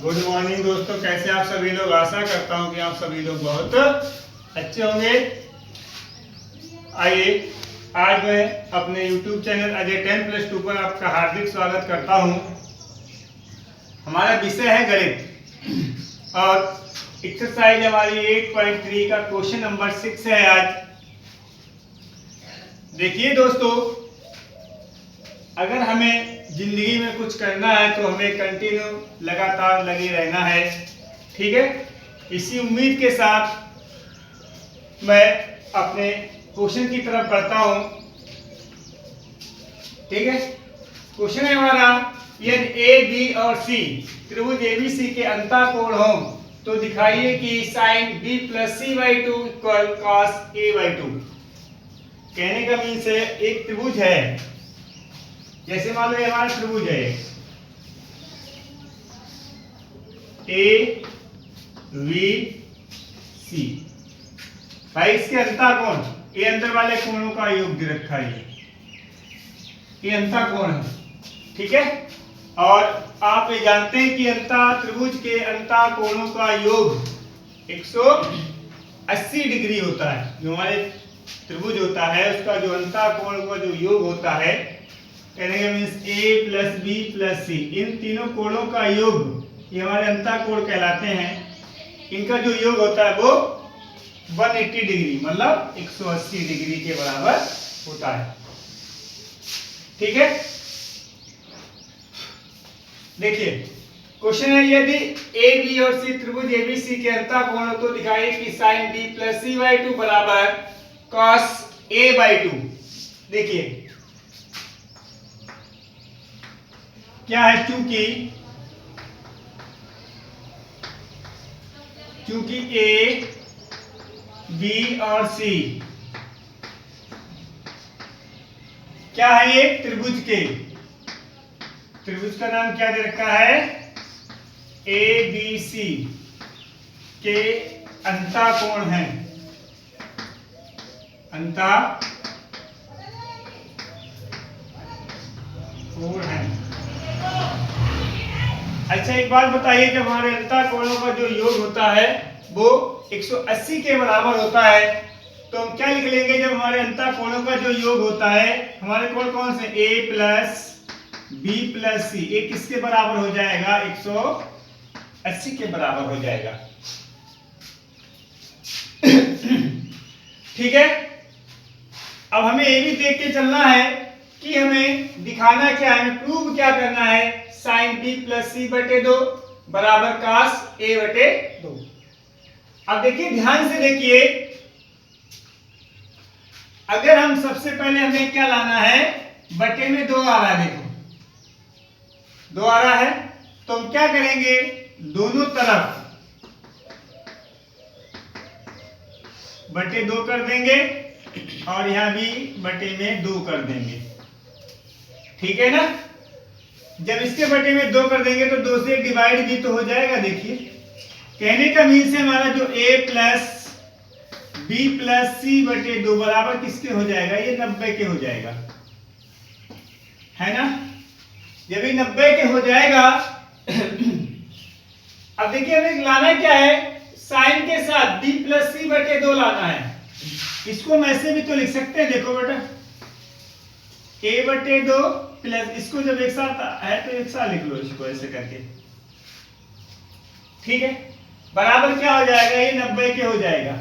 Good morning दोस्तों, कैसे आप सभी लोग। आशा करता हूं कि आप सभी लोग बहुत अच्छे होंगे। आइए, आज मैं अपने YouTube चैनल अजय 10+2 पर आपका हार्दिक स्वागत करता हूं। हमारा विषय है गणित और एक्सरसाइज हमारी 8.3 का क्वेश्चन नंबर 6 है। आज देखिए दोस्तों, अगर हमें जिंदगी में कुछ करना है तो हमें कंटिन्यू लगातार लगे रहना है। ठीक है, इसी उम्मीद के साथ मैं अपने क्वेश्चन की तरफ बढ़ता हूं। ठीक है, क्वेश्चन है हमारा, यदि ए बी और सी त्रिभुज एबीसी के अंतःकोण हो तो दिखाइए कि sine B plus C by two equal cos A by two. कहने का मीन्स है, एक त्रिभुज है, जैसे मान लो हमारा त्रिभुज है ए वी सी। भाई इसके अंतःकोण, ये अंदर वाले कोणों का योग दे रखा है, ये अंतःकोण है। ठीक है, और आप ये जानते हैं कि त्रिभुज के अंतःकोणों का योग 180 डिग्री होता है। जो हमारे त्रिभुज होता है उसका जो अंतःकोण का जो योग होता है, कहने का मीन्स ए प्लस बी प्लस सी, इन तीनों कोणों का योग ये हमारे अंतःकोण कहलाते हैं। इनका जो योग होता है वो 180 डिग्री मतलब 180 डिग्री के बराबर होता है। ठीक है, देखिए क्वेश्चन है, यदि ए बी और सी त्रिभुज एबीसी के अंतःकोण हो तो दिखाइए कि sine B plus C by two बराबर कॉस ए बाई टू। देखिए क्या है, चूंकि ए बी और सी क्या है, एक त्रिभुज का नाम क्या दे रखा है, ए बी सी के अंतःकोण है, अंतःकोण है। अच्छा एक बात बताइए, जब हमारे अंतःकोणों का जो योग होता है वो 180 के बराबर होता है तो हम क्या लिख लेंगे। जब हमारे अंतःकोणों का जो योग होता है, हमारे कोण कौन से, a प्लस बी प्लस सी, ये किसके बराबर हो जाएगा, 180 के बराबर हो जाएगा। ठीक है, अब हमें ये भी देख के चलना है कि हमें दिखाना क्या है, हमें प्रूव क्या करना है। साइन बी प्लस सी बटे 2 बराबर कॉस ए बटे 2। अब देखिए, ध्यान से देखिए, अगर हम सबसे पहले हमें क्या लाना है, बटे में 2 आ रहा है, देखो 2 आ रहा है, तो हम क्या करेंगे, दोनों तरफ बटे 2 कर देंगे और यहां भी बटे में 2 कर देंगे। ठीक है ना, जब इसके बटे में 2 कर देंगे तो 2 से डिवाइड भी तो हो जाएगा। देखिए कहने का मीन्स है हमारा जो a प्लस बी प्लस सी बटे 2 बराबर किसके हो जाएगा, ये 90 के हो जाएगा, है ना। जब ये 90 के हो जाएगा अब देखिए हमें लाना क्या है, साइन के साथ b प्लस सी बटे 2 लाना है। इसको हम ऐसे भी तो लिख सकते हैं, देखो बेटा, a बटे 2 प्लस, इसको जब एक साथ है तो एक साथ लिख लो इसको ऐसे करके। ठीक है, बराबर क्या हो जाएगा, ये 90 के हो जाएगा।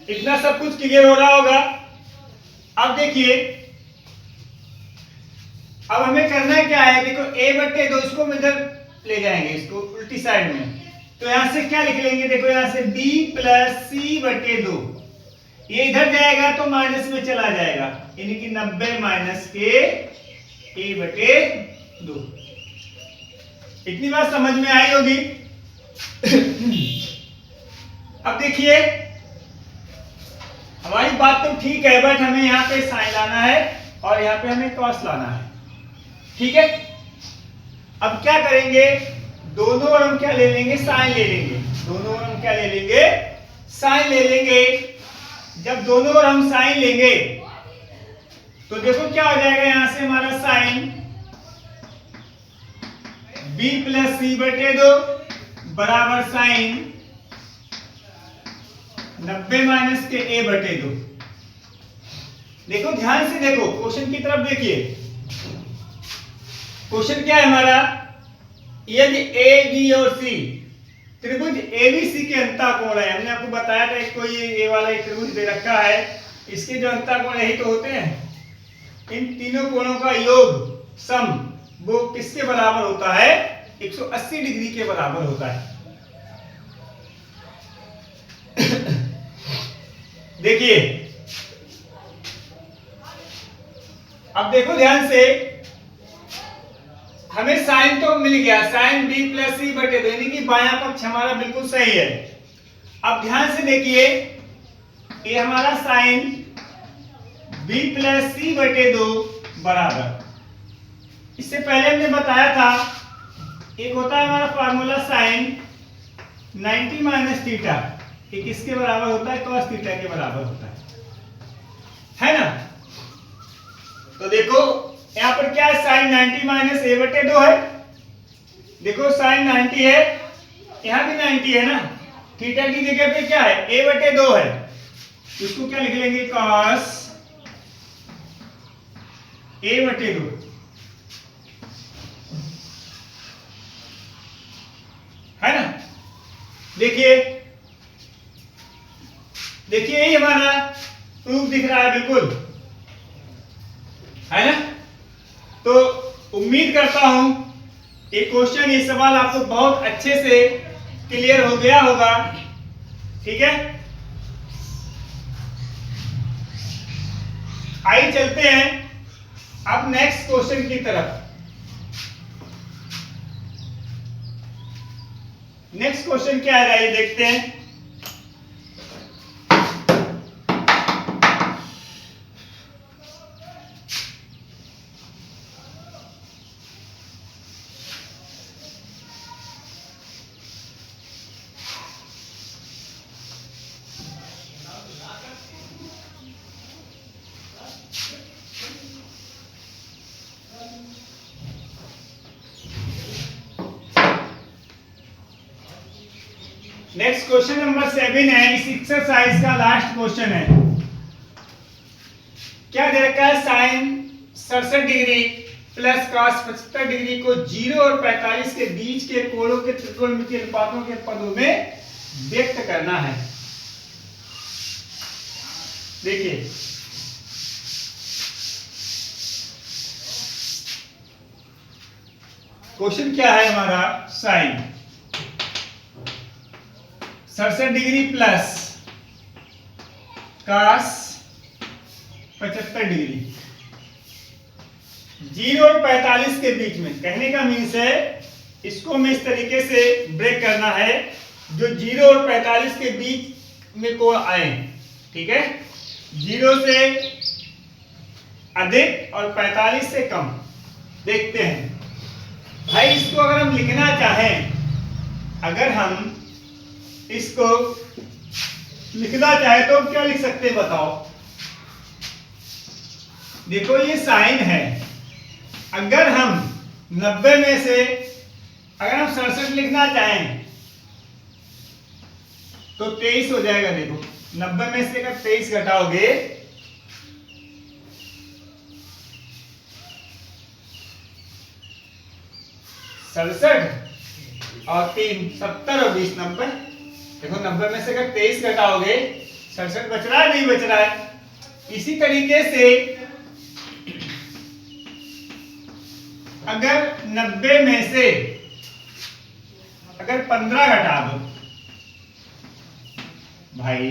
इतना सब कुछ क्लियर हो रहा होगा। अब देखिए, अब हमें करना क्या है, देखो a बटे 2, इसको हम इधर ले जाएंगे, इसको उल्टी साइड में, तो यहां से क्या लिख लेंगे, देखो यहां से b प्लस सी बटे 2, ये इधर जाएगा तो माइनस में चला जाएगा, यानी कि 90 माइनस के a बटे 2। इतनी बात समझ में आई होगी। अब देखिए, हमारी बात तो ठीक है, बट हमें यहाँ पे साइन लाना है और यहाँ पे हमें कॉस लाना है। ठीक है, अब क्या करेंगे, दोनों ओर हम क्या ले लेंगे, साइन ले लेंगे। दोनों ओर हम क्या ले लेंगे, साइन ले लेंगे। जब दोनों ओर हम साइन लेंगे तो देखो क्या हो जाएगा यहां से हमारा साइन b प्लस सी बटे 2 बराबर साइन 90 माइनस के a बटे 2। देखो ध्यान से देखो क्वेश्चन की तरफ देखिए। क्वेश्चन क्या है हमारा, यदि ए बी और सी त्रिभुज एबीसी के अंतःकोण है, हमने आपको बताया था कोई ये वाला एक त्रिभुज दे रखा है, इसके जो अंतःकोण यही तो होते हैं, इन तीनों कोणों का योग सम वो किसके बराबर होता है, 180 डिग्री के बराबर होता है। देखिए अब देखो ध्यान से, हमें साइन तो मिल गया, साइन बी प्लस सी बटे 2 यानी कि बायां पक्ष हमारा बिल्कुल सही है। अब ध्यान से देखिए ये हमारा साइन बी प्लस सी बटे 2 बराबर, इससे पहले हमने बताया था एक होता है हमारा फार्मूला साइन 90 माइनस थीटा, ये किसके बराबर होता है, cos थीटा के बराबर होता है ना। तो देखो यहाँ पर क्या है, साइन 90 माइनस ए बटे 2 है। देखो साइन 90 है, यहाँ भी 90 है ना, थीटा की जगह पे क्या है, ए बटे 2 है, इसको क्या लिख लेंगे, cos ए बटे 2। है ना। देखिए देखिए यही हमारा प्रूफ दिख रहा है बिल्कुल, है ना। तो उम्मीद करता हूं ये क्वेश्चन, ये सवाल आपको बहुत अच्छे से क्लियर हो गया होगा। ठीक है, आइए चलते हैं अब नेक्स्ट क्वेश्चन की तरफ। नेक्स्ट क्वेश्चन क्या है, आइए देखते हैं। नेक्स्ट क्वेश्चन नंबर 7 है, इस एक्सरसाइज का लास्ट क्वेश्चन है। क्या दे रखा है, sine 67 degree plus cos 75 degree को 0 और 45 के बीच के कोणों के त्रिकोणमितीय अनुपातों के पदों में व्यक्त करना है। देखिए क्वेश्चन क्या है हमारा, sine 67 degree plus cos 75 degree 0 और 45 के बीच में, कहने का मीन्स है इसको हमें इस तरीके से ब्रेक करना है जो 0 और 45 के बीच में कोण आए। ठीक है, 0 से अधिक और 45 से कम। देखते हैं भाई, इसको अगर हम लिखना चाहें, अगर हम इसको लिखना चाहे तो क्या लिख सकते हैं बताओ। देखो ये साइन है, अगर हम 90 में से अगर हम 67 लिखना चाहें तो 23 हो जाएगा। देखो 90 में से अगर 23 घटाओगे सड़सठ और 3 70 और 20 90। देखो 90 में से अगर 23 घटाओगे 67 बच रहा है, नहीं बच रहा है। इसी तरीके से अगर 90 में से अगर 15 घटा दो भाई,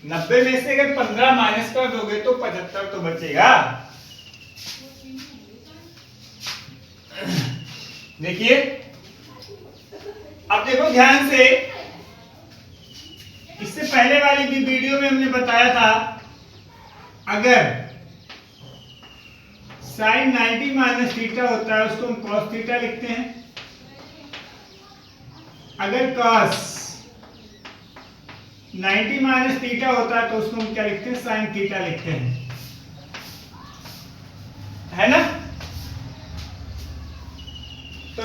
90 में से अगर 15 माइनस कर दोगे तो 75 तो बचेगा। देखिए अब देखो ध्यान से, इससे पहले वाली भी वीडियो में हमने बताया था, अगर साइन 90 माइनस थीटा होता है उसको हम cos थीटा लिखते हैं, अगर cos 90 माइनस थीटा होता है तो उसको हम क्या लिखते हैं, साइन थीटा लिखते हैं।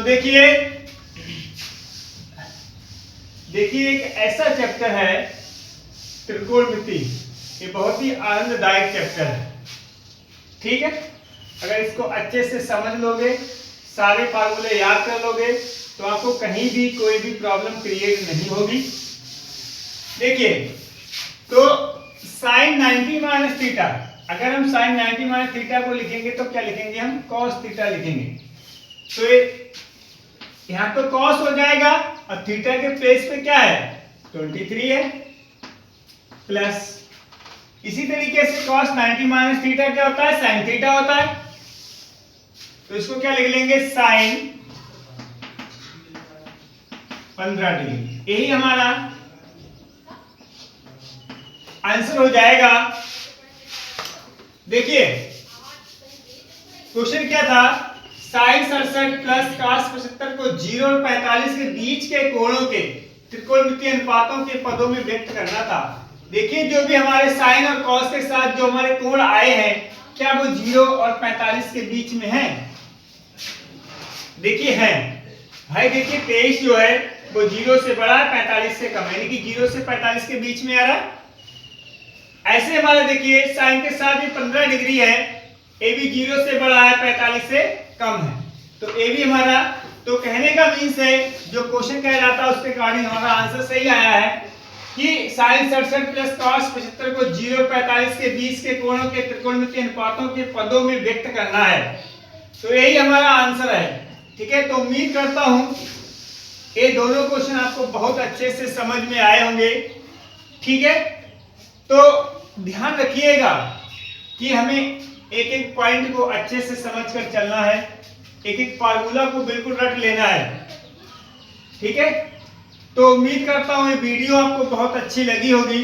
देखिए एक ऐसा चैप्टर है त्रिकोणमिति, ये बहुत ही आनंददायक चैप्टर है। ठीक है, अगर इसको अच्छे से समझ लोगे, सारे फार्मूले याद कर लोगे, तो आपको कहीं भी कोई भी प्रॉब्लम क्रिएट नहीं होगी। देखिए, तो साइन 90 माइनस थीटा, अगर हम साइन 90 माइनस थीटा को लिखेंगे तो क्या लिखेंगे हम? कॉस थीटा लिखेंगे। तो यहां तो कॉस हो जाएगा और थीटा के प्लेस पे क्या है? 23 है, प्लस इसी तरीके से cos 90 माइनस थीटा क्या होता है? साइन थीटा होता है। तो इसको क्या लिख लेंगे? Sine 15 degree. यही हमारा आंसर हो जाएगा। देखिए क्वेश्चन क्या था? साइन 67 प्लस cos 75 को 0 और 45 के बीच के कोणों के त्रिकोणमितीय अनुपातों के पदों में व्यक्त करना था। देखिए जो भी हमारे साइन और cos के साथ जो हमारे कोण आए हैं, क्या वो 0 और 45 के बीच में हैं? देखिए हैं भाई। देखिए 23 जो है वो 0 से बड़ा है, 45 से कम है, यानी कि 0 से 45 के बीच में आ रहा है। ऐसे हमारा देखिए साइन के साथ भी 15 डिग्री है, ए भी 0 से बड़ा है, 45 से कम है, तो ए भी हमारा, तो कहने का मीन्स है जो क्वेश्चन कह रहा था उसके अकॉर्डिंग हमारा आंसर सही आया है कि साइन 67 प्लस cos 75 को 0 45 के बीच के कोणों के त्रिकोणमितीय अनुपातों के पदों में व्यक्त करना है। तो यही हमारा आंसर है। ठीक है, तो उम्मीद करता हूं ये दोनों क्वेश्चन आपको बहुत अच्छे से समझ में आए होंगे। ठीक है, तो ध्यान रखिएगा कि हमें एक एक पॉइंट को अच्छे से समझकर चलना है, एक एक फार्मूला को बिल्कुल रट लेना है। ठीक है, तो उम्मीद करता हूं ये वीडियो आपको बहुत अच्छी लगी होगी।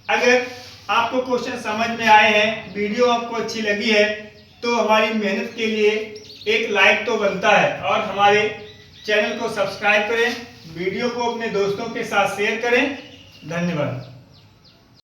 अगर आपको क्वेश्चन समझ में आए हैं, वीडियो आपको अच्छी लगी है, तो हमारी मेहनत के लिए एक लाइक तो बनता है, और हमारे चैनल को सब्सक्राइब करें, वीडियो को अपने दोस्तों के साथ शेयर करें। धन्यवाद।